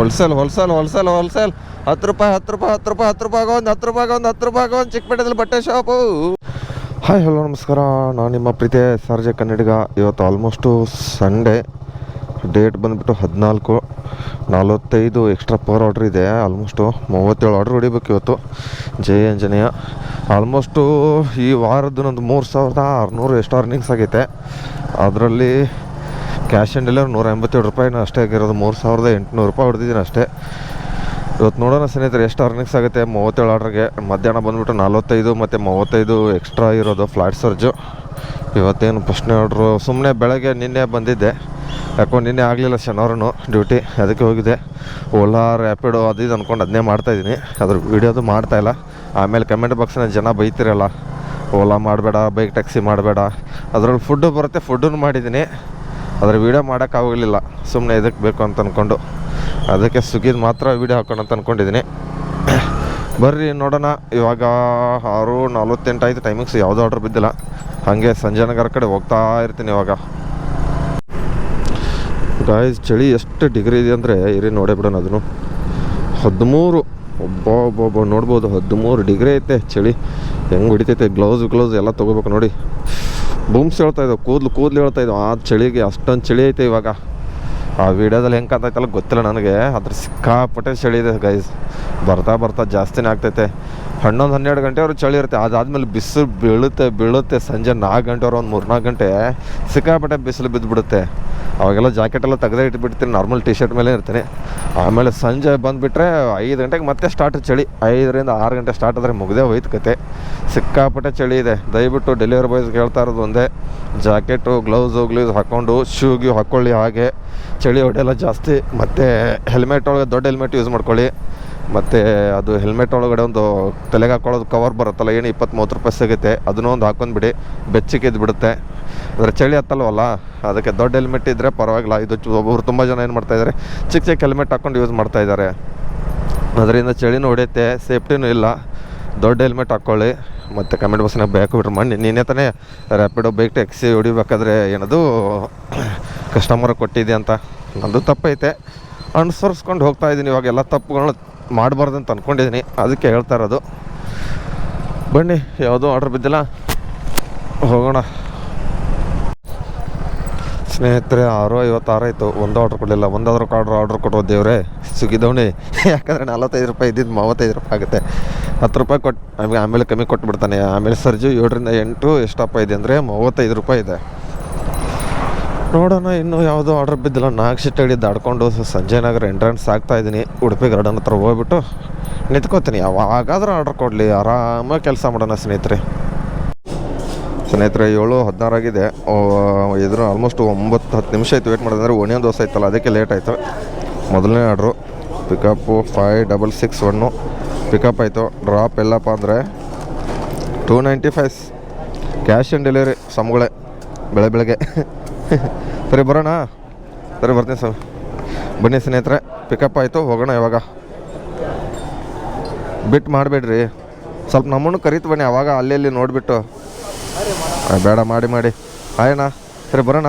Wholesale 10 ರೂಪಾಯಿ 10 ರೂಪಾಯಿ ಒಂದು ಚಿಕ್ಕಪೇಟೆದಲ್ಲಿ ಬಟ್ಟೆ ಶಾಪು. ಹಾಯ್ ಹಲೋ ನಮಸ್ಕಾರ, ನಾನು ನಿಮ್ಮ ಪ್ರೀತಿಯ ಸಾರ್ಜೆ ಕನ್ನಡಿಗ. ಇವತ್ತು ಆಲ್ಮೋಸ್ಟು ಸಂಡೇ, ಡೇಟ್ ಬಂದುಬಿಟ್ಟು 14:45 ಎಕ್ಸ್ಟ್ರಾ ಪರ್ ಆರ್ಡ್ರ್ ಇದೆ. ಆಲ್ಮೋಸ್ಟು 37 ಆರ್ಡ್ರ್ ಹೊಡಿಬೇಕು ಇವತ್ತು. ಜಯ ಆಂಜನೇಯ. ಆಲ್ಮೋಸ್ಟು ಈ ವಾರದ್ದು ನಂದು 3600 ಎಷ್ಟು ಅರ್ನಿಂಗ್ಸ್ ಆಗೈತೆ. ಅದರಲ್ಲಿ ಕ್ಯಾಶ್ ಆನ್ ಡೆಲಿವರಿ 187 ರೂಪಾಯಿನ ಅಷ್ಟೇ ಆಗಿರೋದು. 3800 ರೂಪಾಯಿ ಹೊಡೆದಿದ್ದೀನಿ ಅಷ್ಟೇ. ಇವತ್ತು ನೋಡೋಣ ಸ್ನೇಹಿತರೆ ಎಷ್ಟು ಅರ್ನಿಂಗ್ಸ್ ಆಗುತ್ತೆ. 37 ಆರ್ಡ್ರಿಗೆ ಮಧ್ಯಾಹ್ನ ಬಂದುಬಿಟ್ಟು 45 ಮತ್ತು 35 ಎಕ್ಸ್ಟ್ರಾ ಇರೋದು ಫ್ಲಾಟ್ ಸರ್ಜು. ಇವತ್ತೇನು ಫಸ್ಟ್ನೇ ಆರ್ಡ್ರು ಸುಮ್ಮನೆ ಬೆಳಗ್ಗೆ ನಿನ್ನೆ ಬಂದಿದ್ದೆ, ಯಾಕೋ ನಿನ್ನೆ ಆಗಲಿಲ್ಲ ಶನಿವಾರನು ಡ್ಯೂಟಿ, ಅದಕ್ಕೆ ಹೋಗಿದ್ದೆ. ಓಲಾ ರ್ಯಾಪಿಡೋ ಅದು ಇದು ಅಂದ್ಕೊಂಡು ಅದನ್ನೇ ಮಾಡ್ತಾಯಿದ್ದೀನಿ. ಅದ್ರ ವೀಡಿಯೋದು ಮಾಡ್ತಾಯಿಲ್ಲ. ಆಮೇಲೆ ಕಮೆಂಟ್ ಬಾಕ್ಸ್ನ ಜನ ಬೈತಿರಲ್ಲ, ಓಲಾ ಮಾಡಬೇಡ, ಬೈಕ್ ಟ್ಯಾಕ್ಸಿ ಮಾಡಬೇಡ. ಅದರಲ್ಲಿ ಫುಡ್ಡು ಬರುತ್ತೆ, ಫುಡ್ಡನ್ನು ಮಾಡಿದ್ದೀನಿ. ಅದ್ರ ವೀಡಿಯೋ ಮಾಡೋಕ್ಕಾಗಲಿಲ್ಲ, ಸುಮ್ಮನೆ ಇದಕ್ಕೆ ಬೇಕು ಅಂತ ಅಂದ್ಕೊಂಡು. ಅದಕ್ಕೆ ಸ್ವಿಗ್ಗಿದು ಮಾತ್ರ ವೀಡಿಯೋ ಹಾಕೋಣ ಅಂತ ಅಂದ್ಕೊಂಡಿದ್ದೀನಿ. ಬರ್ರಿ ನೋಡೋಣ. ಇವಾಗ 6:48 ಆಯಿತು ಟೈಮಿಂಗ್ಸ್, ಯಾವುದೋ ಆರ್ಡ್ರ್ ಬಿದ್ದಿಲ್ಲ. ಹಾಗೆ ಸಂಜಯನಗರ ಕಡೆ ಹೋಗ್ತಾ ಇರ್ತೀನಿ ಇವಾಗ. ಗಾಯ್ಸ್ ಚಳಿ ಎಷ್ಟು ಡಿಗ್ರಿ ಇದೆ ಅಂದರೆ ಇರಿ ನೋಡೇ ಬಿಡೋಣ. ಅದನ್ನು 13 ಒಬ್ಬ ನೋಡ್ಬೋದು, 13 ಡಿಗ್ರಿ ಐತೆ ಚಳಿ. ಹೆಂಗೆ ಹೊಡಿತೈತೆ. ಗ್ಲೌಸ್ ಎಲ್ಲ ತೊಗೋಬೇಕು ನೋಡಿ. ಬೂಮ್ಸ್ ಹೇಳ್ತಾ ಇದ್ದಾವೆ, ಕೂದಲು ಹೇಳ್ತಾ ಇದ್ದಾವೆ. ಆ ಚಳಿಗೆ ಅಷ್ಟೊಂದು ಚಳಿ ಐತೆ ಇವಾಗ. ಆ ವಿಡಿಯೋದಲ್ಲಿ ಹೆಂಗೆ ಕಾಣ್ತೈತಲ್ಲ ಗೊತ್ತಿಲ್ಲ ನನಗೆ, ಅದ್ರ ಸಿಕ್ಕಾಪಟ್ಟೆ ಚಳಿ ಇದೆ ಗೈಸ್. ಬರ್ತಾ ಜಾಸ್ತಿನೇ ಆಗ್ತೈತೆ. 11-12 ಗಂಟೆವರೆಗೂ ಚಳಿ ಇರುತ್ತೆ. ಅದಾದಮೇಲೆ ಬಿಸಿಲು ಬೀಳುತ್ತೆ. ಸಂಜೆ 4 ಗಂಟೆವರೆಗೆ ಒಂದು 3-4 ಗಂಟೆ ಸಿಕ್ಕಾಪಟ್ಟೆ ಬಿಸಿಲು ಬಿದ್ದುಬಿಡುತ್ತೆ. ಅವಾಗೆಲ್ಲ ಜಾಕೆಟೆಲ್ಲ ತೆಗೆದೇ ಇಟ್ಬಿಡ್ತೀನಿ, ನಾರ್ಮಲ್ ಟಿ ಶರ್ಟ್ ಮೇಲೆ ಇರ್ತೀನಿ. ಆಮೇಲೆ ಸಂಜೆ ಬಂದುಬಿಟ್ರೆ 5 ಗಂಟೆಗೆ ಮತ್ತೆ ಸ್ಟಾರ್ಟ್ ಚಳಿ. 5ರಿಂದ 6 ಗಂಟೆ ಸ್ಟಾರ್ಟ್ ಆದರೆ ಮುಗ್ದೇ ಹೋಯ್ತು ಕತೆ. ಸಿಕ್ಕಾಪಟ್ಟೆ ಚಳಿ ಇದೆ. ದಯವಿಟ್ಟು ಡೆಲಿವರಿ ಬಾಯ್ಸ್ಗೆ ಹೇಳ್ತಾ ಇರೋದು ಒಂದೇ, ಜಾಕೆಟು ಗ್ಲೌಸ್ ಹಾಕ್ಕೊಂಡು ಶೂ ಹಾಕ್ಕೊಳ್ಳಿ. ಹಾಗೆ ಚಳಿ ಹೊಡೆಯಲ್ಲ ಜಾಸ್ತಿ. ಮತ್ತು ಹೆಲ್ಮೆಟ್ ಒಳಗೆ ದೊಡ್ಡ ಹೆಲ್ಮೆಟ್ ಯೂಸ್ ಮಾಡ್ಕೊಳ್ಳಿ. ಮತ್ತು ಅದು ಹೆಲ್ಮೆಟ್ ಒಳಗಡೆ ಒಂದು ತಲೆಗೆ ಹಾಕ್ಕೊಳ್ಳೋದು ಕವರ್ ಬರುತ್ತಲ್ಲ, ಏನು 20-30 ರೂಪಾಯಿ ಸಿಗುತ್ತೆ, ಅದನ್ನೂ ಒಂದು ಹಾಕೊಂಡ್ಬಿಡಿ, ಬೆಚ್ಚಕ್ಕಿದ್ದು ಬಿಡುತ್ತೆ. ಅಂದರೆ ಚಳಿ ಹತ್ತಲ್ವಲ್ಲ, ಅದಕ್ಕೆ ದೊಡ್ಡ ಹೆಲ್ಮೆಟ್ ಇದ್ದರೆ ಪರವಾಗಿಲ್ಲ. ಇದು ಒಬ್ಬರು ತುಂಬ ಜನ ಏನು ಮಾಡ್ತಾಯಿದ್ದಾರೆ, ಚಿಕ್ಕ ಹೆಲ್ಮೆಟ್ ಹಾಕ್ಕೊಂಡು ಯೂಸ್ ಮಾಡ್ತಾಯಿದ್ದಾರೆ. ಅದರಿಂದ ಚಳಿನೂ ಹೊಡೆಯುತ್ತೆ, ಸೇಫ್ಟಿನೂ ಇಲ್ಲ. ದೊಡ್ಡ ಹೆಲ್ಮೆಟ್ ಹಾಕ್ಕೊಳ್ಳಿ. ಮತ್ತು ಕಮೆಂಟ್ ಬಾಕ್ಸ್ನಾಗ ಬೇಕು ಬಿಟ್ರೆ ಮಾಡಿ. ನೀನೇ ತಾನೇ ರ್ಯಾಪಿಡೋ ಬೈಕ್ ಟ್ಯಾಕ್ಸಿ ಹೊಡಿಬೇಕಾದ್ರೆ ಏನದು ಕಸ್ಟಮರ್ ಕೊಟ್ಟಿದೆ ಅಂತ ನಂದು ತಪ್ಪೈತೆ. ಅನುಸರಿಸ್ಕೊಂಡು ಹೋಗ್ತಾಯಿದ್ದೀನಿ. ಇವಾಗ ಎಲ್ಲ ತಪ್ಪುಗಳನ್ನ ಮಾಡಬಾರ್ದು ಅಂತ ಅಂದ್ಕೊಂಡಿದ್ದೀನಿ, ಅದಕ್ಕೆ ಹೇಳ್ತಾ ಇರೋದು. ಬನ್ನಿ, ಯಾವುದೋ ಆರ್ಡ್ರ್ ಬಿದ್ದಿಲ್ಲ, ಹೋಗೋಣ ಸ್ನೇಹಿತರೆ. 6:56 ಆಯಿತು, ಒಂದು ಆರ್ಡ್ರ್ ಕೊಡಲಿಲ್ಲ. ಒಂದಾದ್ರೂ ಆರ್ಡ್ರ್ ಕೊಟ್ಟರು ದೇವ್ರೆ ಸುಗಿದವಣಿ. ಯಾಕಂದರೆ 45 ರೂಪಾಯಿ ಇದ್ದಿದ್ದು 35 ರೂಪಾಯಿ ಆಗುತ್ತೆ. 10 ರೂಪಾಯಿ ಕೊಟ್ಟು ಆಮೇಲೆ ಕಮ್ಮಿ ಕೊಟ್ಬಿಡ್ತಾನೆ. ಆಮೇಲೆ ಸರ್ಜು 7ರಿಂದ 8 ಎಷ್ಟಪ್ಪ ಇದೆ ಅಂದರೆ 35 ರೂಪಾಯಿ ಇದೆ. ನೋಡೋಣ, ಇನ್ನೂ ಯಾವುದೋ ಆರ್ಡ್ರ್ ಬಿದ್ದಿಲ್ಲ. ನಾಗಶೆಟ್ಟಿ ಹಿಡಿದು ದಾಡ್ಕೊಂಡು ಸಂಜಯನಗರ ಎಂಟ್ರೆನ್ಸ್ ಆಗ್ತಾಯಿದ್ದೀನಿ. ಉಡುಪಿ ಗಾರ್ಡನ್ ಹತ್ರ ಹೋಗ್ಬಿಟ್ಟು ನಿಂತ್ಕೋತೀನಿ. ಯಾವಾಗಾದ್ರೂ ಆರ್ಡ್ರ್ ಕೊಡಲಿ, ಆರಾಮಾಗಿ ಕೆಲಸ ಮಾಡೋಣ ಸ್ನೇಹಿತರೆ. 7:16 ಆಗಿದೆ. ಇದ್ರ ಆಲ್ಮೋಸ್ಟ್ 9-10 ನಿಮಿಷ ಆಯಿತು ವೇಟ್ ಮಾಡಿದ್ರೆ. ಒನಿಯನ್ ದೋಸೆ ಇತ್ತಲ್ಲ, ಅದಕ್ಕೆ ಲೇಟ್ ಆಯಿತು. ಮೊದಲನೇ ಆರ್ಡ್ರು ಪಿಕಪ್ಪು 5661 ಪಿಕಪ್ ಆಯಿತು. ಡ್ರಾಪ್ ಎಲ್ಲಪ್ಪ ಅಂದರೆ 295. ಕ್ಯಾಶ್ ಆನ್ ಡೆಲಿವರಿ ಸಮಗಳೇ ಬೆಳಗ್ಗೆ. ಸರಿ ಬರೋಣ, ಸರಿ ಬರ್ತೀನಿ ಸರ್. ಬನ್ನಿ ಸ್ನೇಹಿತರೆ, ಪಿಕಪ್ ಆಯಿತು, ಹೋಗೋಣ ಇವಾಗ. ಬಿಟ್ಟು ಮಾಡಬೇಡ್ರಿ, ಸ್ವಲ್ಪ ನಮ್ಮನ್ನು ಕರೀತು ಬನ್ನಿ. ಅವಾಗ ಅಲ್ಲಿ ನೋಡಿಬಿಟ್ಟು ಬೇಡ ಮಾಡಿ ಆಯ್ನಾ. ಸರಿ ಬರೋಣ,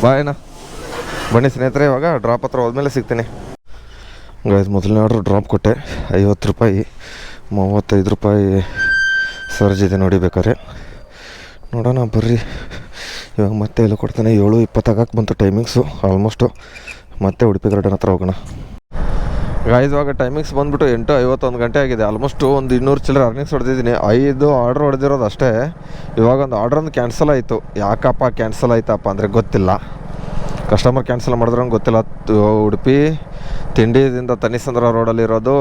ಬಾಯ್ನಾ. ಬನ್ನಿ ಸ್ನೇಹಿತರೆ, ಇವಾಗ ಡ್ರಾಪ್ ಹತ್ರ ಹೋದ್ಮೇಲೆ ಸಿಗ್ತೀನಿ. ಗೈಸ್ ಮೊದಲನೇ ಆರ್ಡ್ರ್ ಡ್ರಾಪ್ ಕೊಟ್ಟೆ, 50 ರೂಪಾಯಿ. 35 ರೂಪಾಯಿ ಸರ್ಜ್ ಇದೆ ನೋಡಿ ಬೇಕಾದ್ರೆ. ನೋಡೋಣ ಬರ್ರಿ. ಇವಾಗ ಮತ್ತೆ ಎಲ್ಲ ಕೊಡ್ತಾನೆ. 7:20 ಆಗಕ್ಕೆ ಬಂತು ಟೈಮಿಂಗ್ಸು ಆಲ್ಮೋಸ್ಟು. ಮತ್ತೆ ಉಡುಪಿ ಗಾರ್ಡನ್ ಹತ್ರ ಹೋಗೋಣ. ಗಾಯ್ಸ್ ಇವಾಗ ಟೈಮಿಂಗ್ಸ್ ಬಂದುಬಿಟ್ಟು 8:51 ಗಂಟೆ ಆಗಿದೆ. ಆಲ್ಮೋಸ್ಟು ಒಂದು 200 ಚಿಲ್ಲರೆ ಅರ್ನಿಂಗ್ಸ್ ಹೊಡೆದಿದ್ದೀನಿ. 5 ಆರ್ಡ್ರ್ ಹೊಡೆದಿರೋದು ಅಷ್ಟೇ. ಇವಾಗ ಒಂದು ಆರ್ಡ್ರೊಂದು ಕ್ಯಾನ್ಸಲ್ ಆಯಿತು. ಯಾಕಪ್ಪ ಕ್ಯಾನ್ಸಲ್ ಆಯ್ತಪ್ಪ ಅಂದರೆ ಗೊತ್ತಿಲ್ಲ. ಕಸ್ಟಮರ್ ಕ್ಯಾನ್ಸಲ್ ಮಾಡಿದ್ರೆ ಗೊತ್ತಿಲ್ಲ. ಉಡುಪಿ ತಿಂಡಿದಿಂದ ತನಿಸಂದ್ರ ರೋಡಲ್ಲಿರೋದು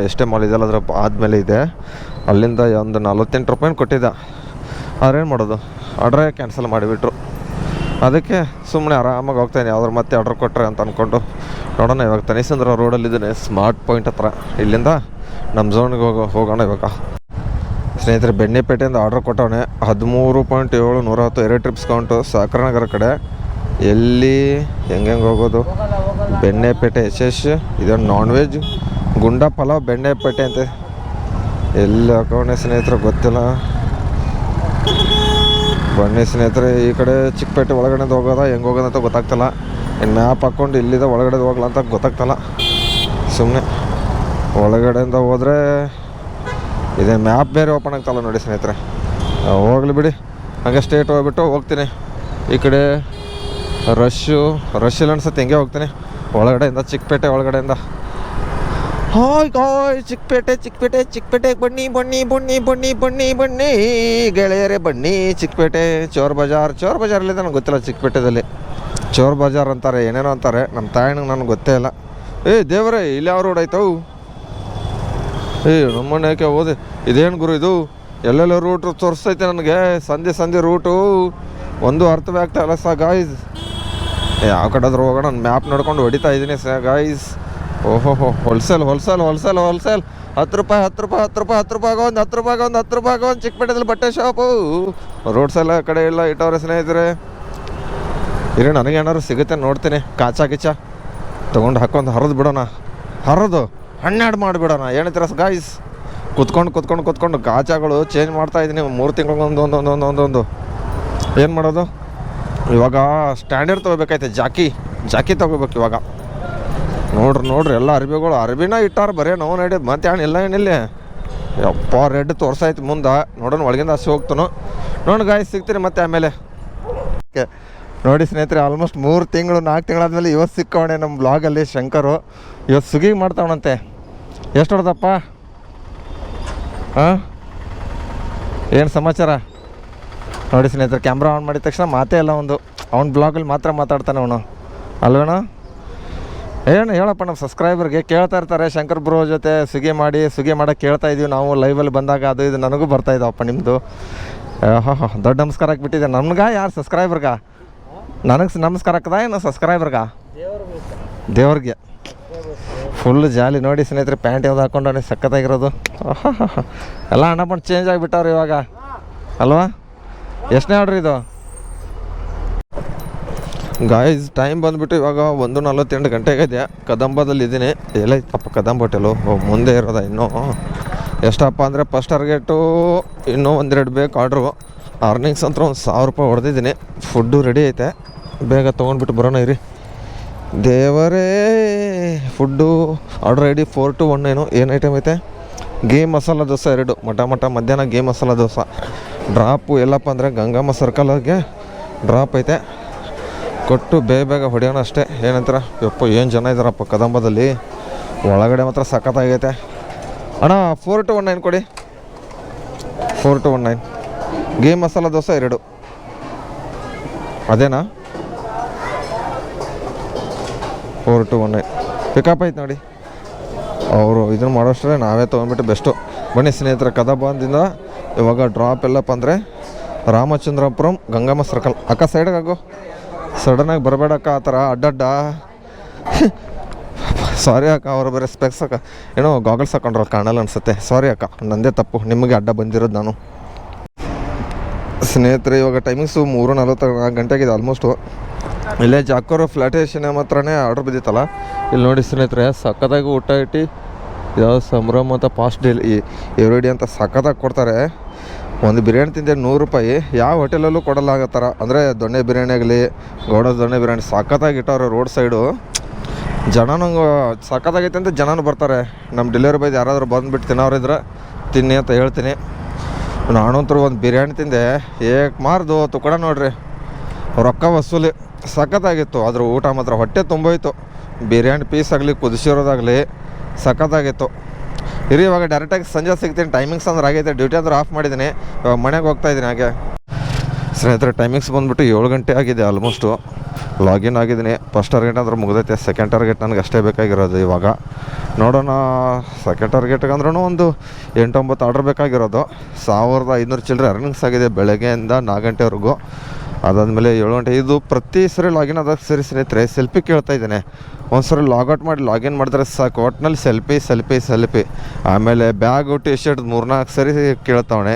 ಎಷ್ಟೇ ಮಾಲ್ ಇದೆಯಲ್ಲ ಅದರ ಆದಮೇಲೆ ಇದೆ. ಅಲ್ಲಿಂದ ಒಂದು 48 ರೂಪಾಯಿನ ಕೊಟ್ಟಿದ್ದ. ಆದ್ರೇನು ಮಾಡೋದು, ಆರ್ಡ್ರೇ ಕ್ಯಾನ್ಸಲ್ ಮಾಡಿಬಿಟ್ರು. ಅದಕ್ಕೆ ಸುಮ್ಮನೆ ಆರಾಮಾಗಿ ಹೋಗ್ತಾಯಿದ್ದೀನಿ. ಯಾವ್ದಾರು ಮತ್ತೆ ಆರ್ಡ್ರ್ ಕೊಟ್ಟರೆ ಅಂತ ಅಂದ್ಕೊಂಡು. ನೋಡೋಣ, ಇವಾಗ ತನಿಸಂದ್ರ ರೋಡಲ್ಲಿದ್ದೀನಿ, ಸ್ಮಾರ್ಟ್ ಪಾಯಿಂಟ್ ಹತ್ರ. ಇಲ್ಲಿಂದ ನಮ್ಮ ಝೋನ್ಗೆ ಹೋಗೋಣ ಇವಾಗ. ಸ್ನೇಹಿತರೆ, ಬೆಣ್ಣೆಪೇಟೆಯಿಂದ ಆರ್ಡ್ರ್ ಕೊಟ್ಟವನೆ. 13.7 110 2 ಟ್ರಿಪ್ಸ್ ಕೌಂಟು. ಸಾಕರನಗರ ಕಡೆ. ಎಲ್ಲಿ ಹೆಂಗೆ ಹೋಗೋದು? ಬೆಣ್ಣೆಪೇಟೆ ಇದೊಂದು ನಾನ್ ವೆಜ್ ಗುಂಡ ಪಲಾವ್ ಬೆಣ್ಣೆಪೇಟೆ ಅಂತೆ. ಎಲ್ಲಿ ಹಾಕೋಣೆ ಸ್ನೇಹಿತರೆ ಗೊತ್ತಿಲ್ಲ. ಬನ್ನಿ ಸ್ನೇಹಿತರೆ, ಈ ಕಡೆ ಚಿಕ್ಕಪೇಟೆ ಒಳಗಡೆ ಹೋಗೋದ ಹೆಂಗೆ ಹೋಗೋದಂತ ಗೊತ್ತಾಗ್ತಿಲ್ಲ. ಇನ್ನು ಮ್ಯಾಪ್ ಹಾಕ್ಕೊಂಡು ಇಲ್ಲಿಂದ ಒಳಗಡೆ ಹೋಗ್ಲಾ ಅಂತ ಗೊತ್ತಾಗ್ತಲ್ಲ, ಸುಮ್ಮನೆ ಒಳಗಡೆಯಿಂದ ಹೋದರೆ ಇದೇ ಮ್ಯಾಪ್ ಬೇರೆ ಓಪನ್ ಆಗ್ತಲ್ಲ ನೋಡಿ ಸ್ನೇಹಿತರೆ. ಹೋಗ್ಲಿ ಬಿಡಿ, ಹಾಗೆ ಸ್ಟೇಟ್ ಹೋಗ್ಬಿಟ್ಟು ಹೋಗ್ತೀನಿ. ಈ ಕಡೆ ರಶ್ ಇಲ್ಲ ಅನ್ಸುತ್ತೆ, ಹಿಂಗೆ ಹೋಗ್ತೀನಿ ಒಳಗಡೆಯಿಂದ, ಚಿಕ್ಕಪೇಟೆ ಒಳಗಡೆಯಿಂದ. ಹಾಯ್ ಗಾಯ್, ಚಿಕ್ಕಪೇಟೆಗೆ ಬನ್ನಿ ಗೆಳೆಯರೇ ಬನ್ನಿ. ಚಿಕ್ಕಪೇಟೆ ಚೋರ್ ಬಜಾರ್ ಇಲ್ಲಿದೆ, ನನಗೆ ಗೊತ್ತಿಲ್ಲ. ಚಿಕ್ಕಪೇಟೆದಲ್ಲಿ ಚೋರ್ ಬಜಾರ್ ಅಂತಾರೆ, ಏನೇನೋ ಅಂತಾರೆ, ನಮ್ಮ ತಾಯಿನಂಗೆ ನನಗೆ ಗೊತ್ತೇ ಇಲ್ಲ. ದೇವರೇ, ಇಲ್ಲಿ ಯಾವ ರೋಡ್ ಆಯ್ತವು? ನಮ್ಮನೆ ಯಾಕೆ ಹೋದೆ? ಇದೇನು ಗುರು ಇದು? ಎಲ್ಲೆಲ್ಲ ರೂಟು ತೋರಿಸ್ತೈತೆ ನನಗೆ, ಸಂಧಿ ರೂಟು ಒಂದು ಅರ್ಥವೇ ಆಗ್ತಾ ಇಲ್ಲ ಗಾಯ್ಸ್. ಯಾವ ಕಡೆ ಆದರೂ ಹೋಗೋಣ, ನಾನು ಮ್ಯಾಪ್ ನೋಡ್ಕೊಂಡು ಹೊಡಿತಾ ಇದ್ದೀನಿ ಗಾಯ್ಸ್. ಓಹೋ ಹೋಲ್ಸೇಲ್ 10 ರೂಪಾಯಿ ಒಂದು ಚಿಕ್ಕಪೇಟೆದಲ್ಲಿ ಬಟ್ಟೆ ಶಾಪು. ರೋಡ್ಸ್ ಎಲ್ಲ ಕಡೆ ಇಲ್ಲ ಇಟ್ಟವ್ರೆ ಸ್ನೇಹಿತರೆ. ಇರಿ, ನನಗೇನಾದ್ರು ಸಿಗುತ್ತೆ ನೋಡ್ತೀನಿ. ಕಾಚ ತೊಗೊಂಡು ಹಾಕೊಂಡು ಹರಿದು ಬಿಡೋಣ, ಹನ್ನೆರಡು ಮಾಡಿಬಿಡೋಣ. ಏನಂತೀರ ಗಾಯ್ಸ್? ಕುತ್ಕೊಂಡು ಕಾಚಾಗಳು ಚೇಂಜ್ ಮಾಡ್ತಾ ಇದ್ದೀನಿ 3 ತಿಂಗಳಿಗೊಂದು ಒಂದೊಂದು. ಏನು ಮಾಡೋದು ಇವಾಗ? ಸ್ಟ್ಯಾಂಡರ್ಡ್ ತೊಗೋಬೇಕಾಯ್ತು, ಜಾಕಿ ತೊಗೋಬೇಕು ಇವಾಗ. ನೋಡ್ರಿ ಎಲ್ಲ ಅರ್ಬಿನ ಇಟ್ಟಾರ, ಬರೀ ನೋವು ನಡಿ. ಮತ್ತೆ ಏನಿಲ್ಲ ಯಪ್ಪ, ರೆಡ್ ತೋರ್ಸಾಯ್ತು ಮುಂದೆ. ನೋಡೋಣ ಒಳಗಿಂದ ಹಸಿ ಹೋಗ್ತಾನು. ನೋಡಿ ಗಾಯ್ಸ್, ಸಿಗ್ತೀನಿ ಮತ್ತೆ ಆಮೇಲೆ. ನೋಡಿ ಸ್ನೇಹಿತರೆ, ಆಲ್ಮೋಸ್ಟ್ 3 ತಿಂಗಳು 4 ತಿಂಗಳಾದ್ಮೇಲೆ ಇವತ್ತು ಸಿಕ್ಕವಣೆ ನಮ್ಮ ಬ್ಲಾಗಲ್ಲಿ ಶಂಕರು. ಇವತ್ತು ಸುಗಿಗೆ ಮಾಡ್ತಾವಣಂತೆ. ಎಷ್ಟು ಹೊಡೆದಪ್ಪ? ಹಾಂ, ಏನು ಸಮಾಚಾರ? ನೋಡಿ ಸ್ನೇಹಿತರೆ, ಕ್ಯಾಮ್ರಾ ಆನ್ ಮಾಡಿದ ತಕ್ಷಣ ಮಾತೇ ಇಲ್ಲ ಒಂದು. ಅವ್ನ ಬ್ಲಾಗಲ್ಲಿ ಮಾತ್ರ ಮಾತಾಡ್ತಾನೆ ಅವನು, ಅಲ್ವೇಣ? ಏನು ಹೇಳಪ್ಪ, ನಮ್ಮ ಸಬ್ಸ್ಕ್ರೈಬರ್ಗೆ ಕೇಳ್ತಾ ಇರ್ತಾರೆ, ಶಂಕರ್ ಬ್ರೋ ಜೊತೆ ಸುಗಿ ಮಾಡೋಕ್ಕೆ ಕೇಳ್ತಾ ಇದ್ದೀವಿ ನಾವು ಲೈವಲ್ಲಿ ಬಂದಾಗ. ಅದು ಇದು ನನಗೂ ಬರ್ತಾಯಿದ್ದಾವಪ್ಪ ನಿಮ್ಮದು. ದೊಡ್ಡ ನಮಸ್ಕಾರ ಹಾಕ್ಬಿಟ್ಟಿದೆ. ನಮ್ಗೆ ಯಾರು ಸಬ್ಸ್ಕ್ರೈಬರ್ಗ? ನನಗೆ ನಮಸ್ಕಾರ ಹಾಕದ ಏನು ಸಬ್ಸ್ಕ್ರೈಬರ್ಗ? ದೇವ್ರಿಗೆ ಫುಲ್ ಜಾಲಿ. ನೋಡಿ ಸ್ನೇಹಿತರೆ, ಪ್ಯಾಂಟ್ ಯಾವ್ದು ಹಾಕ್ಕೊಂಡು ಸಖತ್ತಾಗಿರೋದು. ಎಲ್ಲ ಹಣ ಬಂದು ಚೇಂಜ್ ಆಗಿಬಿಟ್ಟವ್ರು ಇವಾಗ, ಅಲ್ವಾ? ಎಷ್ಟನೇ ಆರ್ಡ್ರ್ ಇದು ಗಾಯ್ಸ್? ಟೈಮ್ ಬಂದುಬಿಟ್ಟು ಇವಾಗ 1:48 ಗಂಟೆಗಿದೆ. ಕದಂಬದಲ್ಲಿ ಇದ್ದೀನಿ. ಎಲ್ಲೈತಪ್ಪ ಕದಂಬ ಹೋಟೆಲು? ಮುಂದೆ ಇರೋದ ಇನ್ನೂ. ಎಷ್ಟಪ್ಪ ಅಂದರೆ ಫಸ್ಟ್ ಟಾರ್ಗೆಟು ಇನ್ನೂ 1-2 ಬೇಕು ಆರ್ಡ್ರು. ಅರ್ನಿಂಗ್ಸ್ ಅಂತ 1000 ರೂಪಾಯಿ ಹೊಡೆದಿದ್ದೀನಿ. ಫುಡ್ಡು ರೆಡಿ ಐತೆ, ಬೇಗ ತೊಗೊಂಡ್ಬಿಟ್ಟು ಬರೋಣ ಇರಿ. ದೇವರೇ, ಫುಡ್ಡು ಆರ್ಡ್ರ್ ಐಡಿ 4 to 1 ಏನು ಐಟಮ್ ಐತೆ? ಗೀ ಮಸಾಲ ದೋಸೆ 2 ಮಠ ಮಧ್ಯಾಹ್ನ ಗೀ ಮಸಾಲ ದೋಸೆ. ಡ್ರಾಪು ಎಲ್ಲಪ್ಪ ಅಂದರೆ ಗಂಗಮ್ಮ ಸರ್ಕಲ್ಗೆ ಡ್ರಾಪ್ ಐತೆ. ಕೊಟ್ಟು ಬೇಗ ಹೊಡೆಯೋಣ ಅಷ್ಟೇ. ಏನಂತೀರ? ಯಪ್ಪ, ಏನು ಜನ ಇದ್ದಾರಪ್ಪ ಕದಂಬದಲ್ಲಿ. ಒಳಗಡೆ ಮಾತ್ರ ಸಖತ್ತಾಗೈತೆ. ಅಣ್ಣ 4 to 1 ಕೊಡಿ. 4 to 1 ghee masala dosa 2. ಅದೇನಾ? 4 to 1 pickup ಐತೆ ನೋಡಿ. ಅವರು ಇದನ್ನು ಮಾಡೋಷ್ಟೇ ನಾವೇ ತೊಗೊಂಡ್ಬಿಟ್ಟು ಬೆಸ್ಟು. ಬನ್ನಿ ಸ್ನೇಹಿತರೆ, ಕದಂಬದಿಂದ ಇವಾಗ ಡ್ರಾಪ್ ಎಲ್ಲಪ್ಪ ಅಂದರೆ ರಾಮಚಂದ್ರಪುರಂ ಗಂಗಮ್ಮ ಸರ್ಕಲ್. ಅಕ್ಕ ಸೈಡ್ಗೆ ಆಗೋ, ಸಡನ್ನಾಗಿ ಬರಬೇಡಕ್ಕ ಆ ಥರ ಅಡ್ಡಡ್ಡ. ಸಾರಿ ಅಕ್ಕ, ಅವರು ಬೇರೆ ಸ್ಪೆಕ್ಸ್ ಅಕ್ಕ, ಏನೋ ಗಾಗಲ್ಸ್ ಹಾಕೊಂಡ್ರಲ್ಲ, ಕಾಣಲ್ಲ ಅನಿಸುತ್ತೆ. ಸಾರಿ ಅಕ್ಕ, ನಂದೇ ತಪ್ಪು, ನಿಮಗೆ ಅಡ್ಡ ಬಂದಿರೋದು ನಾನು. ಸ್ನೇಹಿತರೆ, ಇವಾಗ ಟೈಮಿಂಗ್ಸು 3:44 ಗಂಟೆಗಿದೆ ಆಲ್ಮೋಸ್ಟು. ಇಲ್ಲೇ ಜಾಕೋರು ಫ್ಲಾಟೇಷನ್ ಮಾತ್ರನೇ ಆರ್ಡ್ರ್ ಬಿದ್ದಿತ್ತಲ್ಲ. ಇಲ್ಲಿ ನೋಡಿ ಸ್ನೇಹಿತರೆ, ಸಖತ್ತಾಗಿ ಊಟ ಇಟ್ಟು ಯಾವ ಸಂಭ್ರಮ ಅಂತ ಫಾಸ್ಟ್ ಡೇಲಿ ಎವ್ರಿಡೇ ಅಂತ ಸಖತ್ತಾಗಿ ಕೊಡ್ತಾರೆ. ಒಂದು ಬಿರಿಯಾನಿ ತಿಂದೆ 100 ರೂಪಾಯಿ. ಯಾವ ಹೋಟೆಲಲ್ಲೂ ಕೊಡಲ್ಲ ಆಗೋ ಥರ. ಅಂದರೆ ದೊಣ್ಣೆ ಬಿರಿಯಾನಿ ಆಗಲಿ, ಗೌಡದ ದೊಣ್ಣೆ ಬಿರಿಯಾನಿ ಸಖತ್ತಾಗಿ ಇಟ್ಟವ್ರೆ ರೋಡ್ ಸೈಡು. ಜನನೂ ಸಖತ್ತಾಗೈತೆ ಅಂತ ಜನನೂ ಬರ್ತಾರೆ. ನಮ್ಮ ಡೆಲಿವರಿ ಬಾಯ್ ಯಾರಾದರೂ ಬಂದುಬಿಟ್ಟು ತಿನ್ನೋರಿದ್ರೆ ತಿನ್ನಿ ಅಂತ ಹೇಳ್ತೀನಿ. ನಾನಂತರೂ ಒಂದು ಬಿರಿಯಾನಿ ತಿಂದೆ, ಮಾರ್ದು ತುಕಡ ನೋಡ್ರಿ, ರೊಕ್ಕ ವಸೂಲಿ ಸಖತ್ತಾಗಿತ್ತು. ಅದ್ರ ಊಟ ಮಾತ್ರ ಹೊಟ್ಟೆ ತುಂಬೋಯ್ತು. ಬಿರಿಯಾನಿ ಪೀಸ್ ಆಗಲಿ, ಕುದಿಸಿರೋದಾಗಲಿ ಸಖತ್ತಾಗಿತ್ತು. ಇರಿ, ಇವಾಗ ಡೈರೆಕ್ಟಾಗಿ ಸಂಜೆ ಸಿಗ್ತೀನಿ. ಟೈಮಿಂಗ್ಸ್ ಅಂದ್ರೆ ಆಗೈತೆ, ಡ್ಯೂಟಿ ಅಂದ್ರೆ ಆಫ್ ಮಾಡಿದ್ದೀನಿ. ಇವಾಗ ಮನೆಗೆ ಹೋಗ್ತಾಯಿದ್ದೀನಿ. ಹಾಗೆ ಸ್ನೇಹಿತರೆ, ಟೈಮಿಂಗ್ಸ್ ಬಂದುಬಿಟ್ಟು 7 ಗಂಟೆ ಆಗಿದೆ ಆಲ್ಮೋಸ್ಟು. ಲಾಗಿನ್ ಆಗಿದ್ದೀನಿ. ಫಸ್ಟ್ ಟಾರ್ಗೆಟ್ ಅಂದ್ರೆ ಮುಗಿದೈತೆ. ಸೆಕೆಂಡ್ ಟಾರ್ಗೆಟ್ ನನಗೆ ಅಷ್ಟೇ ಬೇಕಾಗಿರೋದು. ಇವಾಗ ನೋಡೋಣ. ಸೆಕೆಂಡ್ ಟಾರ್ಗೆಟ್ಗೆ ಅಂದ್ರೂ ಒಂದು 8-9 ಆರ್ಡ್ರ್ ಬೇಕಾಗಿರೋದು. 1500 ಚಿಲ್ಲರೆ ಅರ್ನಿಂಗ್ಸ್ ಆಗಿದೆ ಬೆಳಗ್ಗೆಯಿಂದ 4 ಗಂಟೆವರೆಗೂ. ಅದಾದಮೇಲೆ 7 ಗಂಟೆ. ಇದು ಪ್ರತಿ ಸರಿ ಲಾಗಿನ್ ಆದಾಗ ಸರಿ ಸ್ನೇಹಿತರೆ ಸೆಲ್ಫಿ ಕೇಳ್ತಾ ಇದ್ದೇನೆ. ಒಂದು ಸರಿ ಲಾಗೌಟ್ ಮಾಡಿ ಲಾಗಿನ್ ಮಾಡಿದ್ರೆ ಸಾಕು, ಒಟ್ಟಿನಲ್ಲಿ ಸೆಲ್ಫಿ. ಆಮೇಲೆ ಬ್ಯಾಗು, ಟಿ ಶರ್ಟ್ 3-4 ಸರಿ ಕೇಳ್ತಾವಣೆ.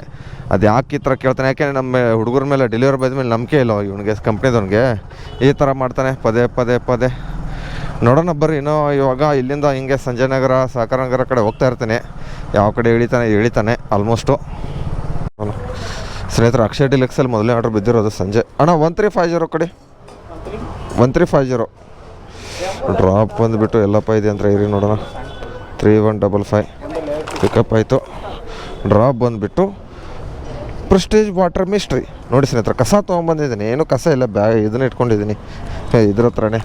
ಅದು ಯಾಕೆ ಈ ಥರ ಕೇಳ್ತಾನೆ? ಯಾಕೆಂದರೆ ನಮ್ಮ ಹುಡುಗರ ಮೇಲೆ ಡೆಲಿವರಿ ಬಾಯ್ ಮೇಲೆ ನಂಬಿಕೆ ಇಲ್ಲ ಇವನಿಗೆ, ಕಂಪ್ನಿದವನಿಗೆ. ಈ ಥರ ಮಾಡ್ತಾನೆ ಪದೇ. ನೋಡೋಣ ಬರ್ರಿ. ಇನ್ನೂ ಇವಾಗ ಇಲ್ಲಿಂದ ಹಿಂಗೆ ಸಂಜಯನಗರ, ಸಹಕಾರ ನಗರ ಕಡೆ ಹೋಗ್ತಾ ಇರ್ತೀನಿ. ಯಾವ ಕಡೆ ಇಳಿತಾನೆ ಆಲ್ಮೋಸ್ಟು. ಸ್ನೇಹಿತರೆ, ಅಕ್ಷಯ್ ಡಿಲೆಕ್ಸಲ್ಲಿ ಮೊದಲನೇ ಆರ್ಡ್ರ್ ಬಿದ್ದಿರೋದು ಸಂಜೆ. ಅಣ್ಣ 1350 ಕೊಡಿ. 1350 ಡ್ರಾಪ್ ಬಂದುಬಿಟ್ಟು ಎಲ್ಲಪ್ಪ ಇದೆ ಅಂತ ಇರಿ ನೋಡೋಣ. 3155 ಪಿಕಪ್ ಆಯಿತು. ಡ್ರಾಪ್ ಬಂದುಬಿಟ್ಟು ಪ್ರೆಸ್ಟೀಜ್ ವಾಟರ್ ಮಿಸ್ಟ್ರಿ ನೋಡಿ ಸ್ನೇಹಿತರೆ. ಕಸ ತೊಗೊಂಬಂದಿದ್ದೀನಿ, ಏನು ಕಸ ಇಲ್ಲ, ಇದನ್ನ ಇಟ್ಕೊಂಡಿದ್ದೀನಿ ಇದ್ರ ಹತ್ರನೇ.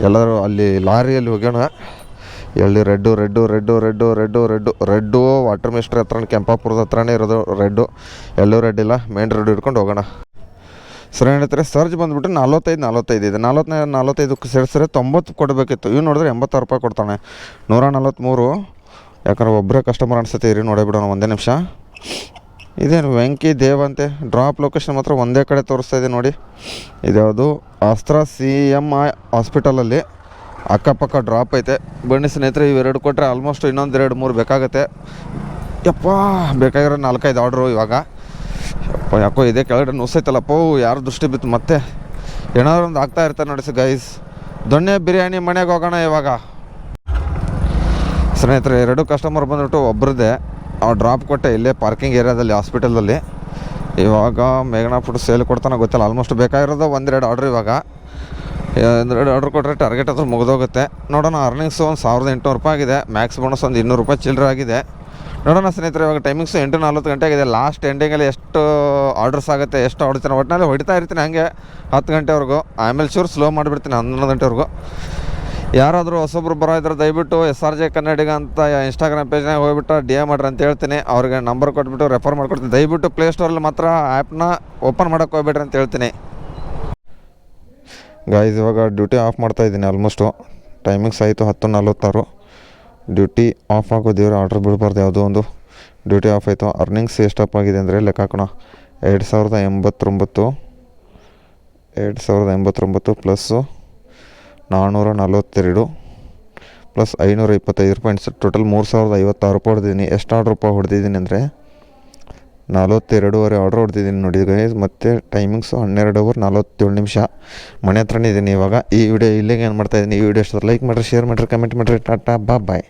ಎಲ್ಲರೂ ಅಲ್ಲಿ ಲಾರಿಯಲ್ಲಿ ಹೋಗೋಣ. ಎಲ್ಲಿ ರೆಡ್ಡು ವಾಟರ್ ಮಿಸ್ಟ್ರಿ ಹತ್ರ ಕೆಂಪಾಪುರದ ಹತ್ರನೇ ಇರೋದು ರೆಡ್ಡು. ಎಲ್ಲೂ ರೆಡ್ ಇಲ್ಲ, ಮೇನ್ ರೋಡ್ ಹಿಡ್ಕೊಂಡು ಹೋಗೋಣ. ಸರಿ ಹೇಳ್ತಾರೆ. ಸರ್ಜ್ ಬಂದುಬಿಟ್ಟು 45 ಇದೆ. 45 ಸೇರಿಸಿದ್ರೆ 90 ಕೊಡಬೇಕಿತ್ತು. ಇವು ನೋಡಿದ್ರೆ 86 ರೂಪಾಯಿ ಕೊಡ್ತಾನೆ. 143. ಯಾಕಂದ್ರೆ ಒಬ್ಬರೇ ಕಸ್ಟಮರ್ ಅನಿಸುತ್ತೆ. ಇರಿ ನೋಡೇ ಬಿಡೋಣ ಒಂದೇ ನಿಮಿಷ. ಇದೇನು ವೆಂಕಿ ದೇವ್ ಅಂತೆ. ಡ್ರಾಪ್ ಲೊಕೇಶನ್ ಮಾತ್ರ ಒಂದೇ ಕಡೆ ತೋರಿಸ್ತಾ ಇದೆ ನೋಡಿ. ಇದ್ಯಾವುದು ಅಸ್ತ್ರ CMI ಹಾಸ್ಪಿಟಲಲ್ಲಿ ಅಕ್ಕಪಕ್ಕ ಡ್ರಾಪ್ ಐತೆ. ಬನ್ನಿ ಸ್ನೇಹಿತರೆ, ಇವೆರಡು ಕೊಟ್ಟರೆ ಆಲ್ಮೋಸ್ಟ್ ಇನ್ನೊಂದು 2-3 ಬೇಕಾಗುತ್ತೆ. ಯಪ್ಪ ಬೇಕಾಗಿರೋ 4-5 ಆರ್ಡ್ರು ಇವಾಗ. ಯಪ್ಪ ಯಾಕೋ ಇದೇ ಕೆಳಗಡೆ ನುಸೈತಲ್ಲಪ್ಪ. ಯಾರು ದೃಷ್ಟಿ ಬಿತ್ತು ಮತ್ತೆ ಏನಾದ್ರು ಒಂದು ಆಗ್ತಾ ಇರ್ತಾರೆ ನೋಡಿ ಗೈಸ್. ದೊಣ್ಣೆ ಬಿರಿಯಾನಿ ಮನೆಗೆ ಹೋಗೋಣ ಇವಾಗ. ಸ್ನೇಹಿತರೆ 2 ಕಸ್ಟಮರ್ ಬಂದ್ಬಿಟ್ಟು ಒಬ್ರದ್ದೇ ಡ್ರಾಪ್ ಕೊಟ್ಟೆ ಇಲ್ಲೇ ಪಾರ್ಕಿಂಗ್ ಏರಿಯಾದಲ್ಲಿ ಹಾಸ್ಪಿಟಲಲ್ಲಿ. ಇವಾಗ ಮೇಘನಾ ಫುಡ್ ಸೇಲ್ ಕೊಡ್ತಾನೆ ಗೊತ್ತಿಲ್ಲ. ಆಲ್ಮೋಸ್ಟ್ ಬೇಕಾಗಿರೋದು 1-2 ಆರ್ಡ್ರ್. ಇವಾಗ 2 ಆರ್ಡ್ರ್ ಕೊಟ್ಟರೆ ಟಾರ್ಗೆಟ್ ಹತ್ರ ಮುಗಿದೋಗುತ್ತೆ. ನೋಡೋಣ. ಅರ್ನಿಂಗ್ಸು ಒಂದು 1800 ರೂಪಾಯಿ ಆಗಿದೆ. ಮ್ಯಾಕ್ಸ್ ಬೋನಸ್ ಒಂದು 200 ರೂಪಾಯಿ ಚಿಲ್ಲರೆ ಆಗಿದೆ. ನೋಡೋಣ ಸ್ನೇಹಿತರೆ. ಇವಾಗ ಟೈಮಿಂಗ್ಸು 8-40 ಗಂಟೆ ಆಗಿದೆ. ಲಾಸ್ಟ್ ಎಂಡಿಂಗಲ್ಲಿ ಎಷ್ಟು ಆರ್ಡರ್ಸ್ ಆಗುತ್ತೆ, ಎಷ್ಟು ಹೊಡಿತೀನಿ ಒಟ್ಟಿನಲ್ಲಿ ಹೊಡಿತಾ ಇರ್ತೀನಿ ಹಾಗೆ 10 ಗಂಟೆವರೆಗೂ. ಆಮೇಲೆ ಚೂರು ಸ್ಲೋ ಮಾಡಿಬಿಡ್ತೀನಿ 11 ಗಂಟೆವರೆಗೂ. ಯಾರಾದರೂ ಹೊಸೊಬ್ರು ಬರೋ ಇದ್ರೆ ದಯವಿಟ್ಟು SRJ ಕನ್ನಡಿಗ ಅಂತ ಇನ್ಸ್ಟಾಗ್ರಾಮ್ ಪೇಜ್ನಾಗ ಹೋಗ್ಬಿಟ್ಟು DM ಮಾಡ್ರಿ ಅಂತ ಹೇಳ್ತೀನಿ. ಅವ್ರಿಗೆ ನಂಬರ್ ಕೊಟ್ಬಿಟ್ಟು ರೆಫರ್ ಮಾಡ್ಕೊಡ್ತೀನಿ. ದಯವಿಟ್ಟು ಪ್ಲೇಸ್ಟೋರಲ್ಲಿ ಮಾತ್ರ ಆ್ಯಪ್ನ ಓಪನ್ ಮಾಡೋಕ್ಕೆ ಹೋಗ್ಬೇಡ್ರಿ ಅಂತ ಹೇಳ್ತೀನಿ. ಗಾಯ್ಸ್ ಇವಾಗ ಡ್ಯೂಟಿ ಆಫ್ ಮಾಡ್ತಾಯಿದ್ದೀನಿ. ಆಲ್ಮೋಸ್ಟು ಟೈಮಿಂಗ್ಸ್ ಆಯಿತು 10:46. ಡ್ಯೂಟಿ ಆಫ್ ಆಗೋದೇವ್ರೆ ಆರ್ಡ್ರ್ ಬಿಡಬಾರ್ದು ಯಾವುದೋ ಒಂದು. ಡ್ಯೂಟಿ ಆಫ್ ಆಯಿತು. ಅರ್ನಿಂಗ್ಸ್ ಎಷ್ಟಪ್ಪ ಆಗಿದೆ ಅಂದರೆ ಲೆಕ್ಕ ಹಾಕೋಣ. 2089 ಪ್ಲಸ್ಸು 442 ಪ್ಲಸ್ 525 ರೂಪಾಯಿ. ಟೋಟಲ್ 3056 ರೂಪಾಯಿ ಹೊಡೆದಿದ್ದೀನಿ. ಎಷ್ಟು ಆರ್ಡ್ರ್ ರೂಪಾಯಿ ಹೊಡೆದಿದ್ದೀನಿ ಅಂದರೆ 42.5 ಆರ್ಡ್ರ್ ಹೊಡೆದಿದ್ದೀನಿ ನೋಡಿ ಗೈಸ್. ಮತ್ತು ಟೈಮಿಂಗ್ಸು 12:47 ಮನೆ ಹತ್ರನೇ ಇದ್ದೀನಿ ಇವಾಗ. ಈ ವಿಡಿಯೋ ಇಲ್ಲಿಗೆ ಏನು ಮಾಡ್ತಾಯಿದ್ದೀನಿ. ಈ ವಿಡಿಯೋ ಇಷ್ಟ ಲೈಕ್ ಮಾಡಿರಿ, ಶೇರ್ ಮಾಡಿರಿ, ಕಮೆಂಟ್ ಮಾಡಿರಿ. ಟಾಟಾ ಬಾಯ್.